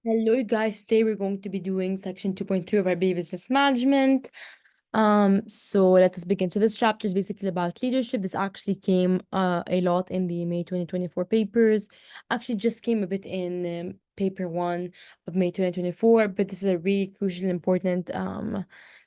Hello, guys. Today we're going to be doing section 2.3 of our B Business Management. So let us begin. So this chapter is basically about leadership. This actually came a lot in the May 2024 papers. Actually, just came a bit in paper 1 of May 2024, but this is a really crucial, important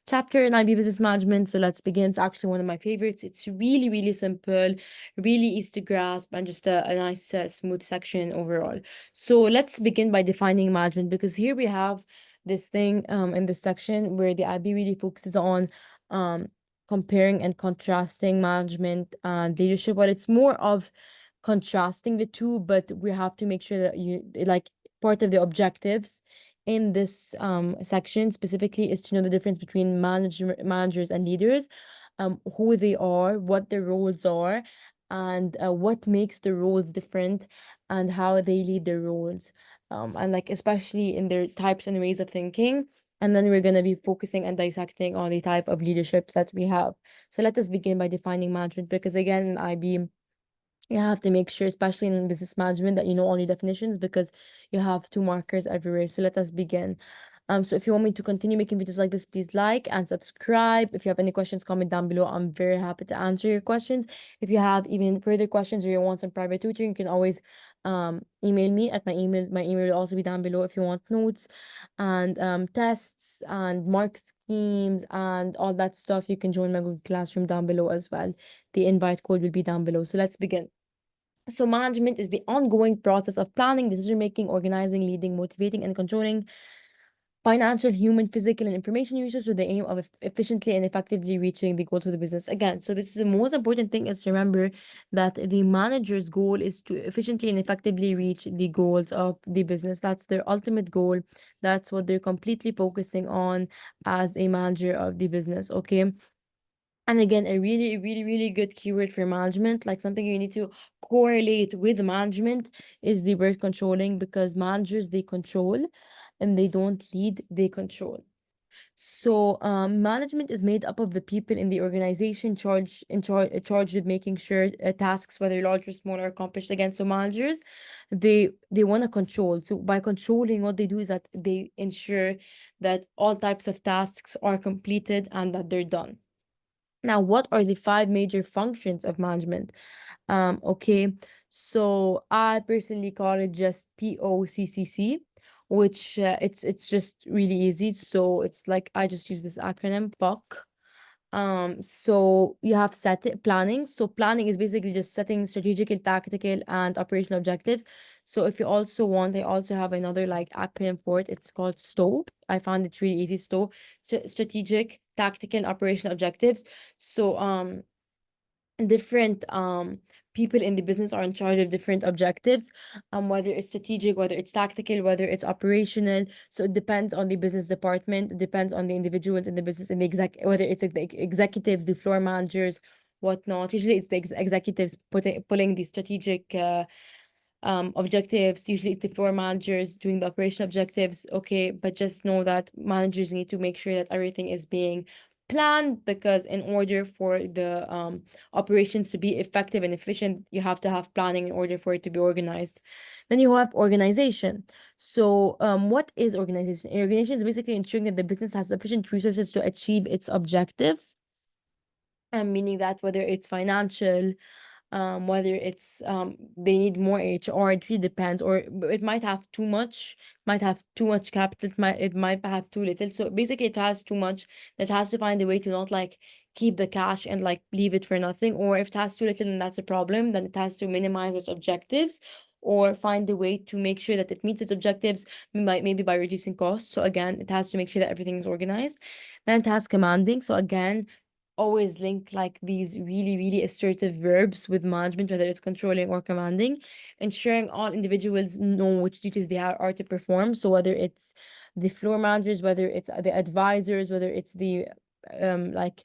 chapter in IB Business Management. So let's begin. It's actually one of my favorites. It's really, really simple, really easy to grasp, and just a nice, smooth section overall. So let's begin by defining management, because here we have this thing in this section where the IB really focuses on um comparing and contrasting management and leadership, but it's more of contrasting the two. But we have to make sure that you like part of the objectives in this section specifically is to know the difference between managers and leaders, who they are, what their roles are, and what makes the roles different, and how they lead their roles, and like especially in their types and ways of thinking. And then we're going to be focusing and dissecting on the type of leaderships that we have. So let us begin by defining management, because again, in IB, you have to make sure, especially in business management, that you know all your definitions, because you have two markers everywhere. So let us begin. So if you want me to continue making videos like this, please like and subscribe. If you have any questions, comment down below. I'm very happy to answer your questions. If you have even further questions or you want some private tutoring, you can always email me at my email. My email will also be down below if you want notes and tests and mark schemes and all that stuff. You can join my Google Classroom down below as well. The invite code will be down below. So let's begin. So management is the ongoing process of planning, decision making, organizing, leading, motivating, and controlling financial, human, physical, and information users with the aim of efficiently and effectively reaching the goals of the business. Again, so this is the most important thing, is to remember that the manager's goal is to efficiently and effectively reach the goals of the business. That's their ultimate goal. That's what they're completely focusing on as a manager of the business. Okay. And again, a really, really, really good keyword for management, like something you need to correlate with management, is the word controlling, because managers, they control and they don't lead, they control. So, management is made up of the people in the organization charged with making sure tasks, whether large or small, are accomplished. Again, so managers, they want to control. So by controlling, what they do is that they ensure that all types of tasks are completed and that they're done. Now, what are the five major functions of management? Okay, so I personally call it just POCCC, which it's just really easy. So it's like I just use this acronym POC. So you have planning. So planning is basically just setting strategical, tactical, and operational objectives. So if you also want, I also have another like acronym for it. It's called STOW. I found it really easy. STOW, strategic, tactical, and operational objectives. So different people in the business are in charge of different objectives, whether it's strategic, whether it's tactical, whether it's operational. So it depends on the business department, it depends on the individuals in the business, and the whether it's like the executives, the floor managers, whatnot. Usually it's the executives pulling the strategic objectives. Usually it's the floor managers doing the operational objectives. Okay, but just know that managers need to make sure that everything is being planned, because in order for the operations to be effective and efficient, you have to have planning in order for it to be organized. Then you have organization. So what is organization? Organization is basically ensuring that the business has sufficient resources to achieve its objectives, and meaning that whether it's financial, whether it's they need more HR, it really depends, or it might have too much capital, it might have too little. So basically it has too much, it has to find a way to not like keep the cash and like leave it for nothing. Or if it has too little, then that's a problem, then it has to minimize its objectives, or find a way to make sure that it meets its objectives, maybe by reducing costs. So again, it has to make sure that everything is organized. Then it has commanding. So again, always link like these really, really assertive verbs with management, whether it's controlling or commanding, ensuring all individuals know which duties they are to perform. So whether it's the floor managers, whether it's the advisors, whether it's the like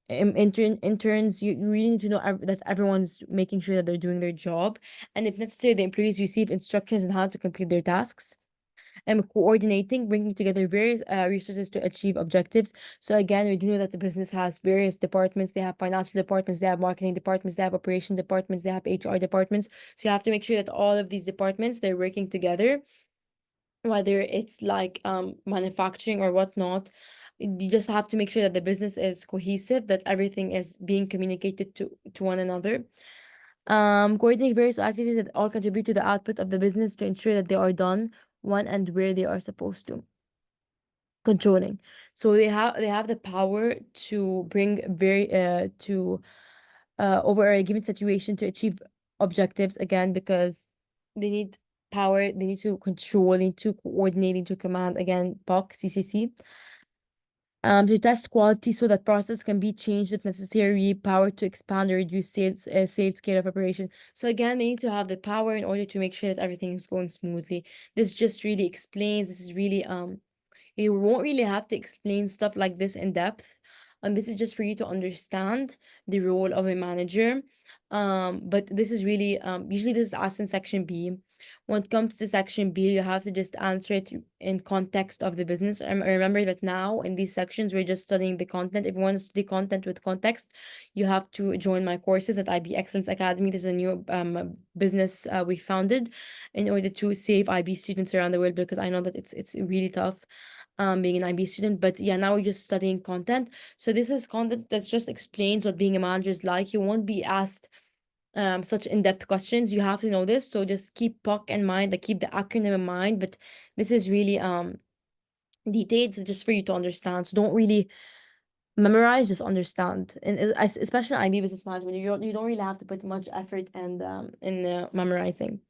interns, you really need to know that everyone's making sure that they're doing their job, and if necessary, the employees receive instructions on how to complete their tasks. Coordinating, bringing together various resources to achieve objectives. So again, we do know that the business has various departments. They have financial departments, they have marketing departments, they have operation departments, they have HR departments. So you have to make sure that all of these departments, they're working together whether it's like manufacturing or whatnot. You just have to make sure that the business is cohesive, that everything is being communicated to one another. Coordinating various activities that all contribute to the output of the business to ensure that they are done when and where they are supposed to. Controlling. So they have the power to bring very to over a given situation to achieve objectives, again, because they need power, they need to control, they need to coordinate, they need to command, again, POC, CCC, to test quality so that process can be changed if necessary, power to expand or reduce sales scale of operation. So again, they need to have the power in order to make sure that everything is going smoothly. This just really explains, this is really you won't really have to explain stuff like this in depth. This is just for you to understand the role of a manager. But this is really usually this is asked in section B. When it comes to section B, you have to just answer it in context of the business. Remember that now in these sections we're just studying the content. If you want to study content with context, you have to join my courses at IB Excellence Academy. This is a new business we founded in order to save IB students around the world, because I know that it's really tough being an IB student. But yeah, now we're just studying content. So this is content that just explains what being a manager is like. You won't be asked such in-depth questions. You have to know this. So just keep POC in mind, like keep the acronym in mind. But this is really detailed just for you to understand. So don't really memorize, just understand. And especially IB business management, you don't really have to put much effort and in memorizing.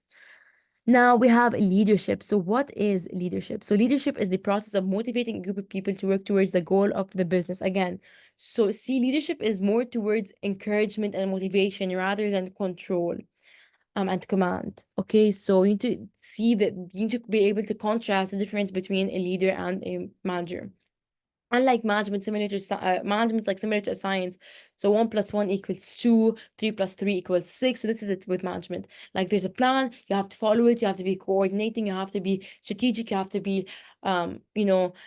Now we have leadership. So what is leadership? So leadership is the process of motivating a group of people to work towards the goal of the business. Again, so see, leadership is more towards encouragement and motivation rather than control and command. Okay, so you need to see that you need to be able to contrast the difference between a leader and a manager. Unlike management, management like similar to science. So 1 + 1 = 2, 3 + 3 = 6. So this is it with management. Like there's a plan, you have to follow it, you have to be coordinating, you have to be strategic, you have to be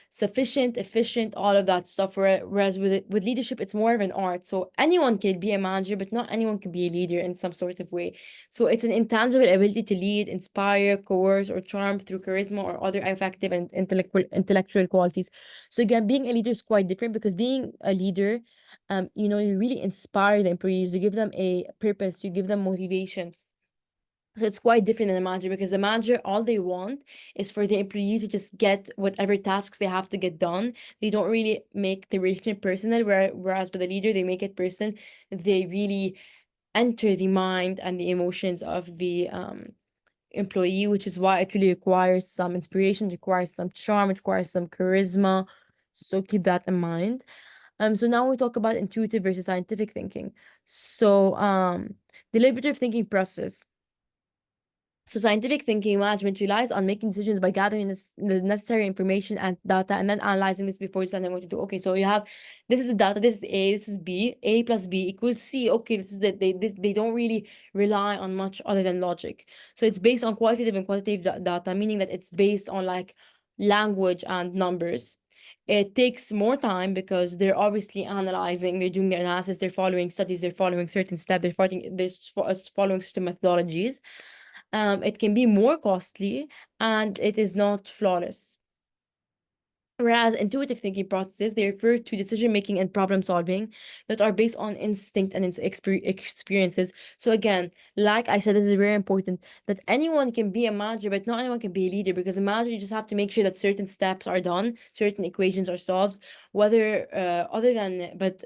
sufficient, efficient, all of that stuff. Whereas with leadership, it's more of an art. So anyone can be a manager, but not anyone can be a leader in some sort of way. So it's an intangible ability to lead, inspire, coerce, or charm through charisma or other effective and intellectual qualities. So again, being a leader is quite different, because being a leader, you really inspire the employees, you give them a purpose, you give them motivation. So it's quite different than a manager, because the manager, all they want is for the employee to just get whatever tasks they have to get done. They don't really make the relationship personal, whereas with a leader, they make it personal. They really enter the mind and the emotions of the employee, which is why it really requires some inspiration, requires some charm, it requires some charisma. So keep that in mind. So now we talk about intuitive versus scientific thinking. So deliberative thinking process. So scientific thinking management relies on making decisions by gathering the necessary information and data, and then analyzing this before deciding what to do. Okay, so you have, this is the data, this is A, this is B, A plus B equals C. Okay, this is that they don't really rely on much other than logic. So it's based on qualitative and quantitative data, meaning that it's based on like language and numbers. It takes more time because they're obviously analyzing, they're doing their analysis, they're following studies, they're following certain steps, they're following certain methodologies. It can be more costly, and it is not flawless. Whereas intuitive thinking processes, they refer to decision making and problem solving that are based on instinct and experiences. So again, like I said, this is very important, that anyone can be a manager, but not anyone can be a leader, because a manager, you just have to make sure that certain steps are done, certain equations are solved, whether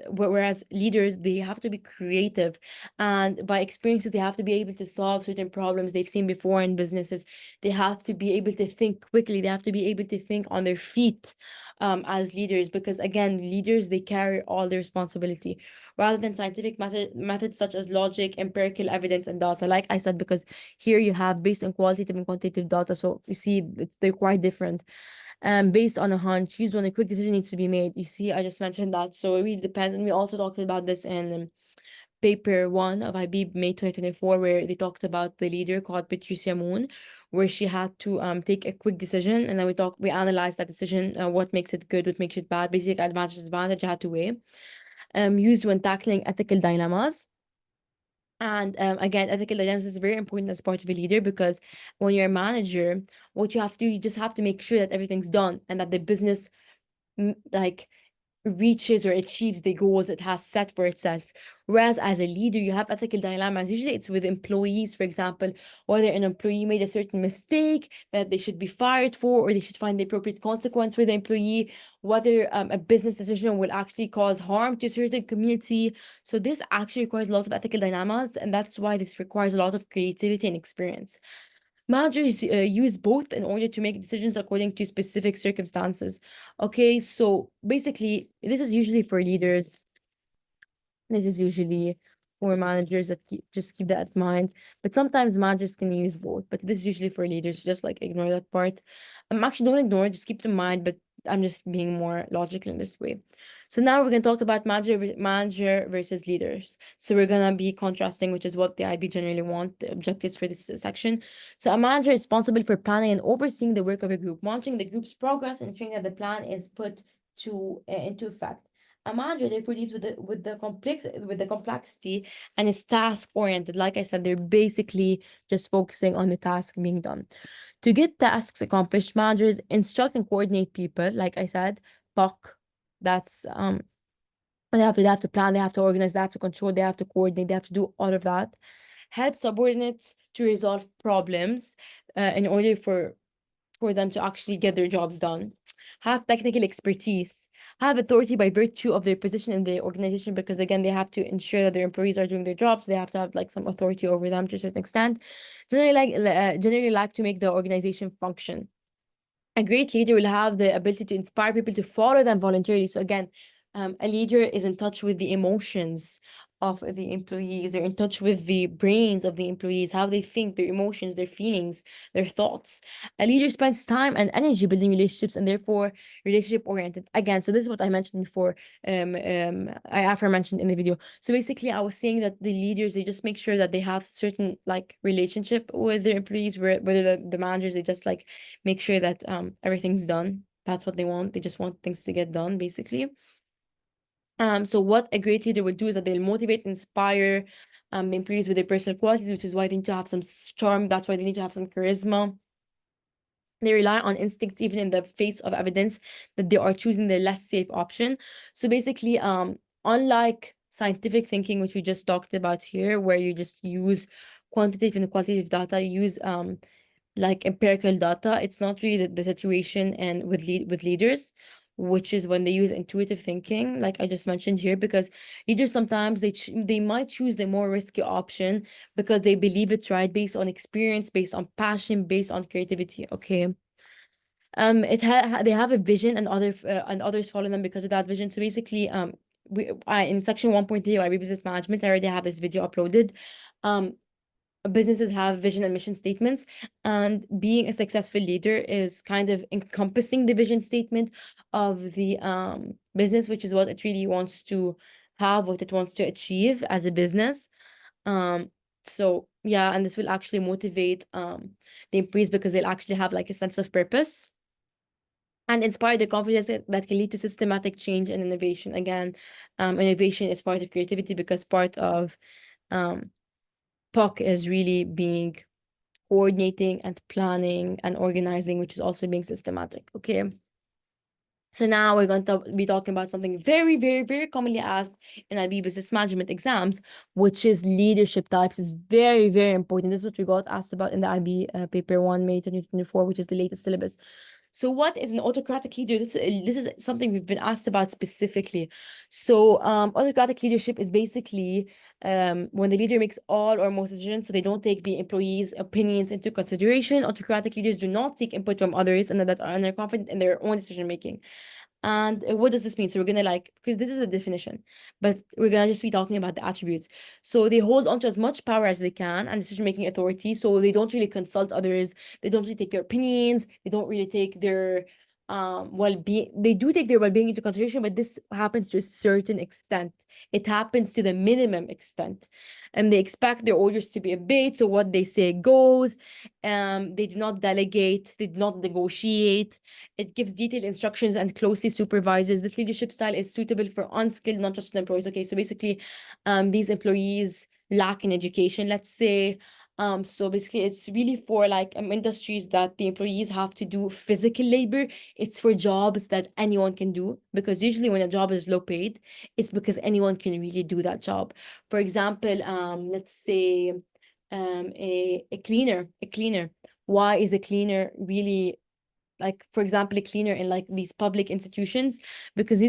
whereas leaders, they have to be creative, and by experiences, they have to be able to solve certain problems they've seen before in businesses. They have to be able to think quickly, they have to be able to think on their feet as leaders, because again, leaders, they carry all the responsibility, rather than scientific methods such as logic, empirical evidence, and data. Like I said, because here you have based on qualitative and quantitative data, so you see they're quite different. Based on a hunch, used when a quick decision needs to be made. You see, I just mentioned that. So it really depends, and we also talked about this in paper 1 of IB May 2024, where they talked about the leader called Patricia Moon, where she had to take a quick decision, and then we analyzed that decision, what makes it good, what makes it bad, basic advantage, disadvantage, had to weigh. Used when tackling ethical dilemmas. And again, ethical dilemmas is very important as part of a leader, because when you're a manager, what you have to do, you just have to make sure that everything's done and that the business like reaches or achieves the goals it has set for itself. Whereas as a leader, you have ethical dilemmas. Usually it's with employees, for example, whether an employee made a certain mistake that they should be fired for, or they should find the appropriate consequence for the employee, whether a business decision will actually cause harm to a certain community. So this actually requires a lot of ethical dilemmas, and that's why this requires a lot of creativity and experience. Managers use both in order to make decisions according to specific circumstances. Okay, so basically, this is usually for leaders. This is usually for managers that just keep that in mind. But sometimes managers can use both. But this is usually for leaders. So just like ignore that part. Actually, don't ignore it. Just keep it in mind. But I'm just being more logical in this way. So now we're gonna talk about manager versus leaders. So we're gonna be contrasting, which is what the IB generally want, the objectives for this section. So a manager is responsible for planning and overseeing the work of a group, monitoring the group's progress and ensuring that the plan is put into effect. A manager therefore deals with the complexity and is task oriented. Like I said, they're basically just focusing on the task being done. To get tasks accomplished, managers instruct and coordinate people. Like I said, POC. That's they have to plan, they have to organize, they have to control, they have to coordinate, they have to do all of that. Help subordinates to resolve problems in order for them to actually get their jobs done. Have technical expertise, have authority by virtue of their position in the organization, because again, they have to ensure that their employees are doing their jobs. They have to have like some authority over them to a certain extent. Generally like to make the organization function. A great leader will have the ability to inspire people to follow them voluntarily. So again, a leader is in touch with the emotions of the employees. They're in touch with the brains of the employees, how they think, their emotions, their feelings, their thoughts. A leader spends time and energy building relationships and therefore relationship oriented. Again, so this is what I mentioned before. I aforementioned in the video. So basically, I was saying that the leaders, they just make sure that they have certain like relationship with their employees, whether the managers, they just like make sure that everything's done. That's what they want. They just want things to get done, basically. So what a great leader will do is that they'll motivate, inspire employees with their personal qualities, which is why they need to have some charm. That's why they need to have some charisma. They rely on instinct even in the face of evidence that they are choosing the less safe option. So basically, unlike scientific thinking, which we just talked about here, where you just use quantitative and qualitative data, you use like empirical data. It's not really the situation and with leaders, which is when they use intuitive thinking, like I just mentioned here, because leaders sometimes they might choose the more risky option because they believe it's right based on experience, based on passion, based on creativity. Okay. They have a vision and others follow them because of that vision. So basically, in section 1.3 IB business management, I already have this video uploaded. Businesses have vision and mission statements, and being a successful leader is kind of encompassing the vision statement of the business, which is what it really wants to have, what it wants to achieve as a business. um so yeah, and this will actually motivate the employees because they'll actually have like a sense of purpose and inspire the confidence that can lead to systematic change and innovation. Again, innovation is part of creativity because part of um POC is really being coordinating and planning and organizing, which is also being systematic. Okay. So now we're going to be talking about something very, very, very commonly asked in IB business management exams, which is leadership types. Is very, very important. This is what we got asked about in the IB paper 1 May 2024, which is the latest syllabus. So what is an autocratic leader? This is something we've been asked about specifically. So autocratic leadership is basically when the leader makes all or most decisions, so they don't take the employees' opinions into consideration. Autocratic leaders do not seek input from others and that are confident in their own decision making. And what does this mean? So we're gonna like, because this is a definition, but we're gonna just be talking about the attributes. So they hold on to as much power as they can and decision-making authority. So they don't really consult others. They don't really take their opinions. They don't really take their well-being. They do take their well-being into consideration, but this happens to a certain extent. It happens to the minimum extent. And they expect their orders to be obeyed. So what they say goes. They do not delegate. They do not negotiate. It gives detailed instructions and closely supervises. This leadership style is suitable for unskilled, not just employees. Okay, so basically, these employees lack in education, let's say. So basically it's really for like industries that the employees have to do physical labor. It's for jobs that anyone can do, because usually when a job is low paid, it's because anyone can really do that job. For example, let's say a cleaner. Why is a cleaner really, like, for example, a cleaner in like these public institutions? Because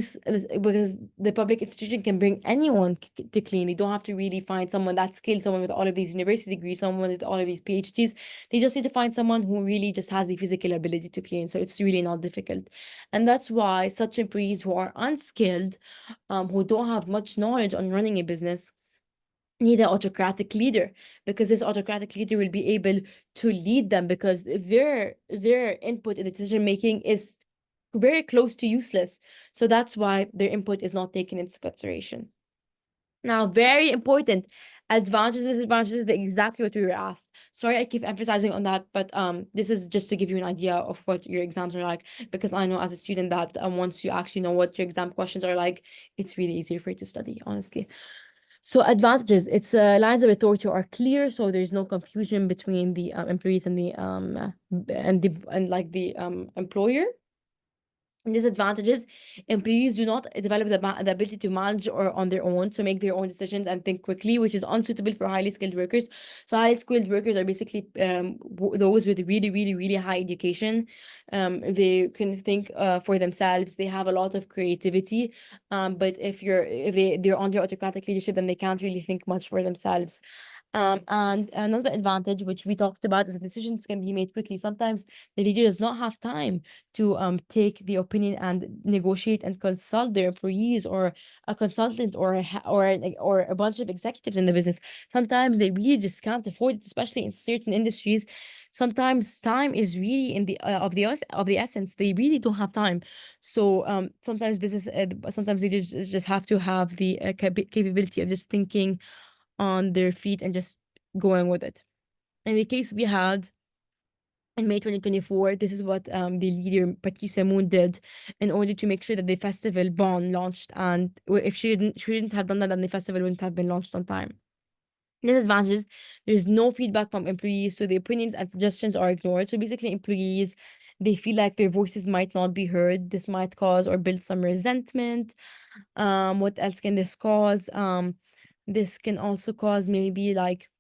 because the public institution can bring anyone to clean. They don't have to really find someone that's skilled, someone with all of these university degrees, someone with all of these PhDs. They just need to find someone who really just has the physical ability to clean, so it's really not difficult. And that's why such employees who are unskilled, who don't have much knowledge on running a business, need an autocratic leader, because this autocratic leader will be able to lead them, because their input in the decision making is very close to useless. So that's why their input is not taken into consideration. Now, very important, advantages and disadvantages, exactly what we were asked. Sorry, I keep emphasizing on that, but this is just to give you an idea of what your exams are like, because I know as a student that once you actually know what your exam questions are like, it's really easier for you to study, honestly. So advantages, it's lines of authority are clear, so there's no confusion between the employees and the employer. Disadvantages, employees do not develop the ability to manage or on their own, to make their own decisions and think quickly, which is unsuitable for highly skilled workers. So highly skilled workers are basically those with really, really, really high education. They can think for themselves. They have a lot of creativity. But if they're under autocratic leadership, then they can't really think much for themselves. And another advantage, which we talked about, is that decisions can be made quickly. Sometimes the leader does not have time to take the opinion and negotiate and consult their employees, or a consultant, or or a bunch of executives in the business. Sometimes they really just can't afford it, especially in certain industries. Sometimes time is really in the of the essence. They really don't have time. So sometimes they just have to have the capability of just thinking on their feet and just going with it. In the case we had in May 2024, this is what the leader Patricia Moon did in order to make sure that the festival Bon launched. And if she didn't have done that, then the festival wouldn't have been launched on time. Disadvantages, there's no feedback from employees, so the opinions and suggestions are ignored. So basically, employees, they feel like their voices might not be heard. This might cause or build some resentment. What else can this cause? This can also cause maybe like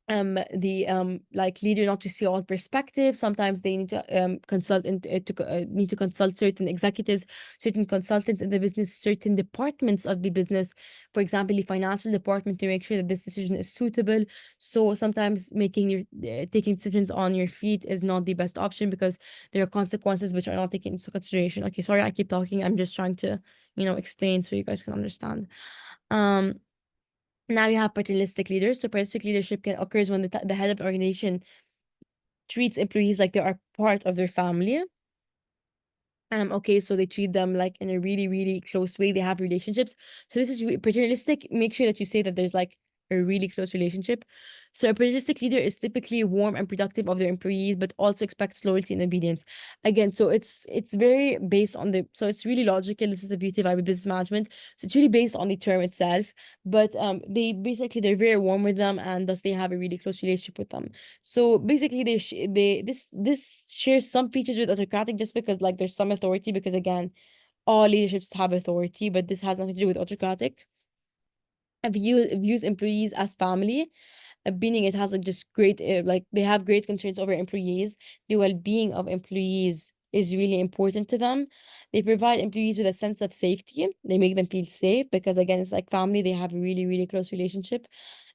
the like leader not to see all perspectives. Sometimes they need to need to consult certain executives, certain consultants in the business, certain departments of the business, for example the financial department, to make sure that this decision is suitable. So sometimes taking decisions on your feet is not the best option, because there are consequences which are not taken into consideration. Okay, sorry, I keep talking. I'm just trying to explain so you guys can understand. um Now you have paternalistic leaders. So paternalistic leadership can occurs when the head of an organization treats employees like they are part of their family. Okay, so they treat them like in a really, really close way. They have relationships. So this is paternalistic. Make sure that you say that there's like a really close relationship. So a paternalistic leader is typically warm and productive of their employees, but also expects loyalty and obedience. Again, so it's very based on so it's really logical. This is the beauty of IB business management. So it's really based on the term itself, but they're very warm with them, and thus they have a really close relationship with them. So basically, this shares some features with autocratic, just because like there's some authority, because again, all leaderships have authority, but this has nothing to do with autocratic. Views employees as family, meaning it has like just great like they have great concerns over employees. The well-being of employees is really important to them. They provide employees with a sense of safety. They make them feel safe, because again, it's like family. They have a really, really close relationship,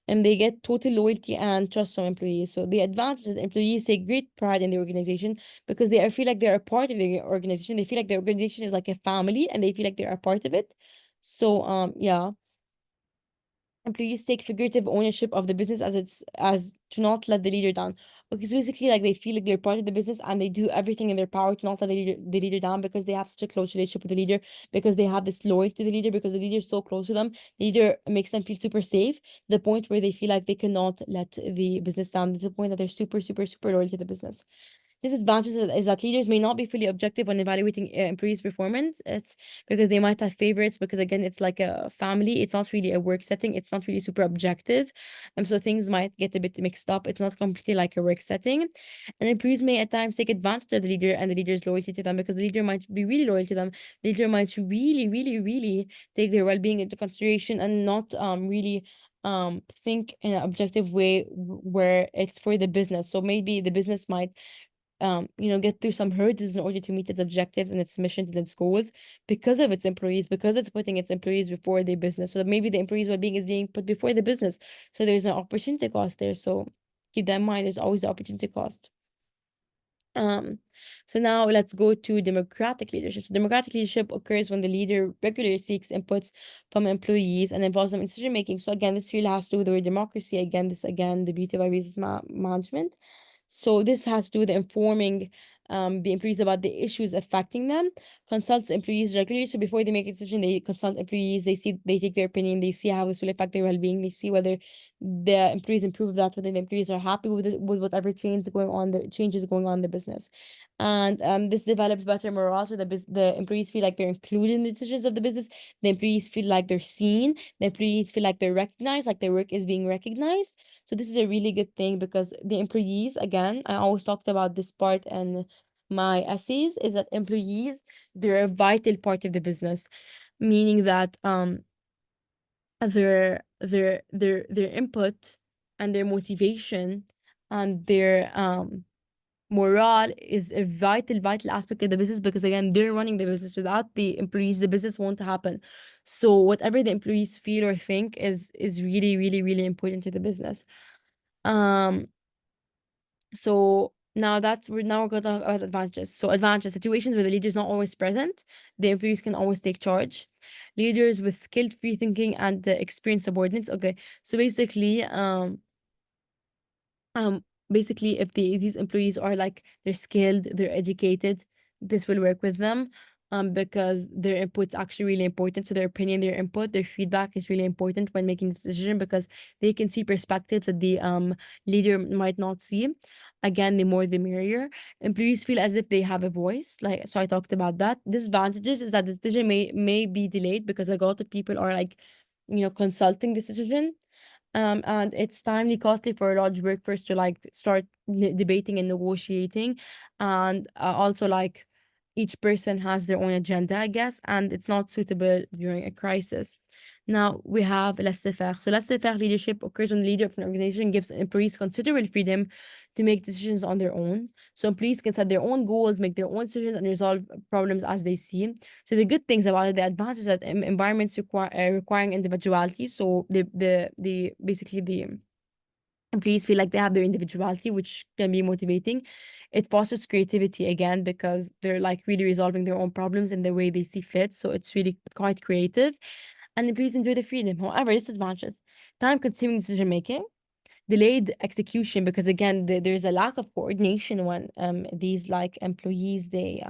and they get total loyalty and trust from employees. So the advantage is that employees take great pride in the organization, because feel like they're a part of the organization. They feel like the organization is like a family, and they feel like they're a part of it. So yeah, employees take figurative ownership of the business, as to not let the leader down. Okay, so basically like they feel like they're part of the business, and they do everything in their power to not let the leader down, because they have such a close relationship with the leader, because they have this loyalty to the leader, because the leader is so close to them. The leader makes them feel super safe, to the point where they feel like they cannot let the business down, to the point that they're super, super, super loyal to the business. Disadvantages is that leaders may not be fully objective when evaluating employees' performance. It's because they might have favorites, because again, it's like a family. It's not really a work setting. It's not really super objective. So things might get a bit mixed up. It's not completely like a work setting. And employees may at times take advantage of the leader and the leader's loyalty to them, because the leader might be really loyal to them. The leader might really, really, really take their well-being into consideration and not really think in an objective way where it's for the business. So maybe the business might get through some hurdles in order to meet its objectives and its missions and its goals because of its employees, because it's putting its employees before their business. So that maybe the employees' well-being is being put before the business. So there's an opportunity cost there. So keep that in mind. There's always the opportunity cost. Um, so now let's go to democratic leadership. So democratic leadership occurs when the leader regularly seeks inputs from employees and involves them in decision making. So again, this really has to do with the word democracy. Again, the beauty of our business management. So this has to do with informing the employees about the issues affecting them, consults employees regularly. So before they make a decision, they consult employees, they take their opinion, they see how this will affect their well-being, they see whether the employees improve that, whether the employees are happy with it, with whatever the changes going on in the business. And this develops better morale, so the employees feel like they're included in the decisions of the business. The employees feel like they're seen. The employees feel like they're recognized, like their work is being recognized. So this is a really good thing, because the employees, again, I always talked about this part in my essays, is that employees, they're a vital part of the business, meaning that their input and their motivation and their morale is a vital aspect of the business, because again, they're running the business. Without the employees, the business won't happen. So whatever the employees feel or think is really, really, really important to the business. um so now we're going to talk about advantages. So advantages: situations where the leader is not always present, the employees can always take charge. Leaders with skilled free thinking and the experienced subordinates. Okay, so um basically, if these employees are like, they're skilled, they're educated, this will work with them, because their input's actually really important. So their opinion, their input, their feedback is really important when making this decision, because they can see perspectives that the leader might not see. Again, the more the merrier. Employees feel as if they have a voice, like, so I talked about that. Disadvantages is that the decision may be delayed, because a lot of people are like, consulting this decision, and it's timely costly for a large workforce to like start debating and negotiating. And also, like, each person has their own agenda, I guess, and it's not suitable during a crisis. Now we have laissez-faire. So laissez-faire leadership occurs when the leader of an organization gives employees considerable freedom to make decisions on their own. So employees can set their own goals, make their own decisions, and resolve problems as they see. So the good things about it, the advantages, that environments requiring individuality. So the basically the employees feel like they have their individuality, which can be motivating. It fosters creativity again, because they're like really resolving their own problems in the way they see fit. So it's really quite creative, and employees enjoy the freedom. However, disadvantages: time-consuming decision making, delayed execution, because again, there's a lack of coordination when these like employees, they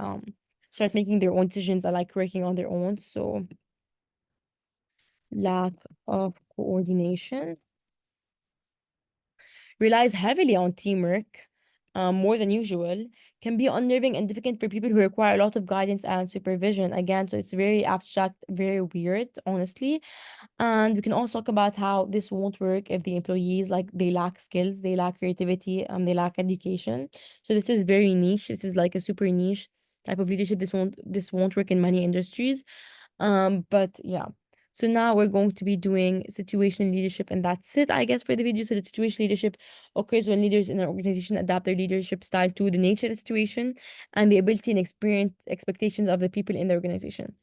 start making their own decisions and like working on their own. So lack of coordination. Relies heavily on teamwork, more than usual, can be unnerving and difficult for people who require a lot of guidance and supervision. Again, so it's very abstract, very weird, honestly. And we can also talk about how this won't work if the employees, like, they lack skills, they lack creativity, they lack education. So this is very niche. This is like a super niche type of leadership. This won't work in many industries. But yeah. So now we're going to be doing situational leadership, and that's it, I guess, for the video. So the situational leadership occurs when leaders in an organization adapt their leadership style to the nature of the situation and the ability and experience expectations of the people in the organization.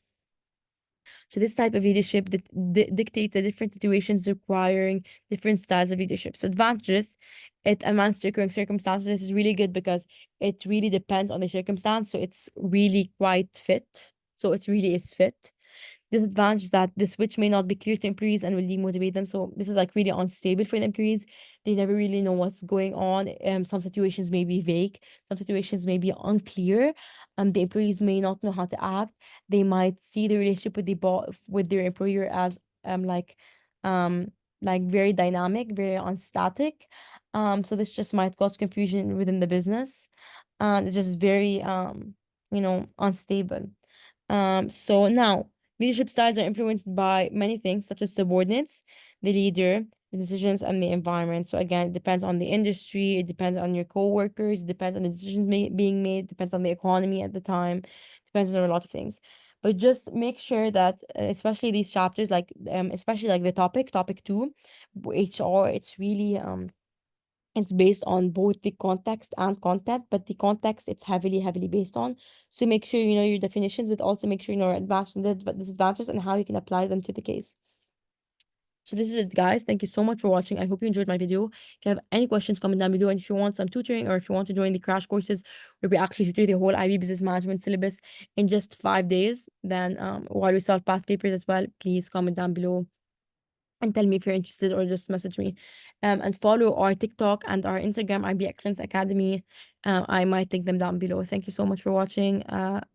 So this type of leadership dictates the different situations requiring different styles of leadership. So advantages: it amounts to occurring circumstances. This is really good because it really depends on the circumstance. So it's really quite fit. So it really is fit. Disadvantage: that the switch may not be clear to employees and will demotivate them. So this is like really unstable for the employees. They never really know what's going on. Some situations may be vague. Some situations may be unclear. The employees may not know how to act. They might see the relationship with the boss, with their employer, as um like very dynamic, very unstatic. So this just might cause confusion within the business, and it's just very unstable. So now leadership styles are influenced by many things, such as subordinates, the leader, the decisions, and the environment. So again, it depends on the industry, it depends on your coworkers, it depends on the decisions being made, depends on the economy at the time, depends on a lot of things. But just make sure that, especially these chapters, like especially like the topic 2, HR, it's based on both the context and content, but the context it's heavily based on. So make sure you know your definitions, but also make sure you know your advantages and disadvantages and how you can apply them to the case. So this is it, guys. Thank you so much for watching. I hope you enjoyed my video. If you have any questions, comment down below. And if you want some tutoring, or if you want to join the crash courses where we actually tutor the whole IB business management syllabus in just 5 days, then while we solve past papers as well, please comment down below and tell me if you're interested, or just message me. And follow our TikTok and our Instagram, IB Excellence Academy. I might take them down below. Thank you so much for watching.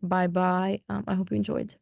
Bye bye. I hope you enjoyed.